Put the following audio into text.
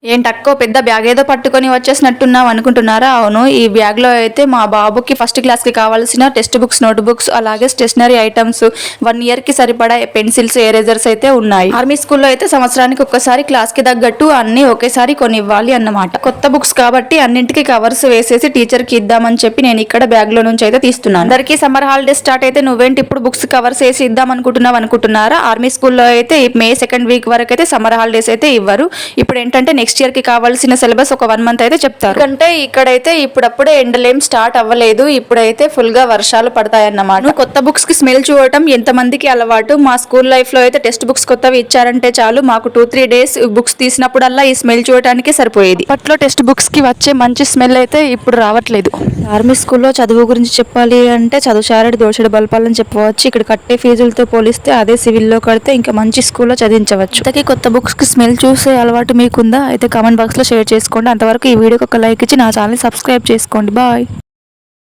ఏంటక్కో పెద్ద బ్యాగ్ ఏదో పట్టుకొని వచ్చేసినట్టున్నావు అనుకుంటున్నారా? అవును, ఈ బ్యాగ్లో అయితే మా బాబుకి ఫస్ట్ క్లాస్కి కావాల్సిన టెక్స్ట్ బుక్స్, నోట్ బుక్స్, అలాగే స్టేషనరీ ఐటమ్స్, 1 year కి సరిపడా పెన్సిల్స్, ఎరేజర్స్ అయితే ఉన్నాయి. ఆర్మీ స్కూల్లో అయితే సంవత్సరానికి ఒక్కసారి క్లాస్కి తగ్గట్టు అన్ని ఒకేసారి కొనివ్వాలి అన్నమాట. కొత్త బుక్స్ కాబట్టి అన్నింటికి కవర్స్ వేసేసి టీచర్కి ఇద్దామని చెప్పి నేను ఇక్కడ బ్యాగ్లో నుంచి అయితే తీస్తున్నాను. అందరికీ సమ్మర్ హాలిడేస్ స్టార్ట్ అయితే నువ్వేంటి ఇప్పుడు బుక్స్ కవర్స్ వేసి ఇద్దాం అనుకుంటున్నారా? ఆర్మీ స్కూల్లో అయితే మే 2nd week వరకు అయితే సమ్మర్ హాలిడేస్ అయితే ఇవ్వరు. ఇప్పుడు ఏంటంటే నెక్స్ట్ ఇయర్ కి కావాల్సిన సిలబస్ ఒక 1 month అయితే చెప్తారు. అంటే ఇక్కడైతే ఇప్పుడప్పుడే ఎండలేం స్టార్ట్ అవ్వలేదు, ఇప్పుడైతే ఫుల్ గా వర్షాలు పడతాయన్నమాట. కొత్త బుక్స్ కి స్మెల్ చూడటం ఎంతమందికి అలవాటు. మా స్కూల్ లైఫ్ లో అయితే టెక్స్ట్ బుక్స్ కొత్తవి ఇచ్చారంటే చాలు మాకు 2-3 days బుక్స్ తీసినప్పుడల్లా ఈ స్మెల్ చూడటానికి సరిపోయేది. అప్పట్లో టెక్స్ట్ బుక్స్ కి వచ్చే మంచి స్మెల్ అయితే ఇప్పుడు రావట్లేదు. ఆర్మీ స్కూల్లో చదువు గురించి చెప్పాలి అంటే చదువుచారడి దోషడు బల్పాలని చెప్పవచ్చు. ఇక్కడ కట్టే ఫీజులతో పోలిస్తే అదే సివిల్లో కడితే ఇంకా మంచి స్కూల్లో చదివించవచ్చు. ఇంతకీ కొత్త బుక్స్ కి స్మెల్ చూసే అలవాటు మీకుందా? అయితే కామెంట్ బాక్స్లో షేర్ చేసుకోండి. అంతవరకు ఈ వీడియోకి ఒక లైక్ ఇచ్చి నా ఛానల్ సబ్స్క్రైబ్ చేసుకోండి. బాయ్.